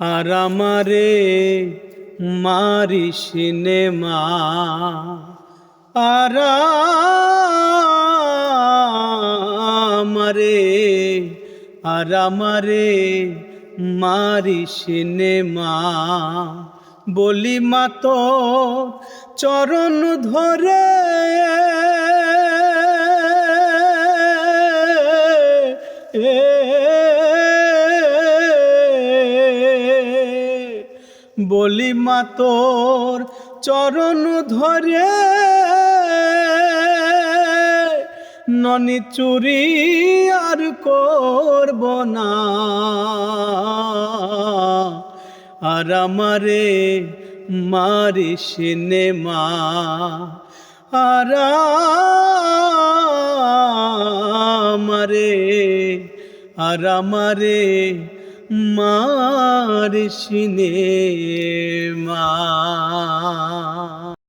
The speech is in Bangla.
আর আমারে মারিস নে মা, আর আমারে মারিস নে মা। বলি মা তোর চরণ ধরে বলি মা তোর চরণ ধরে ননি চুরি আর করব না। আর আমারে মারিস নে মা, আর আমারে মারিস নে মা।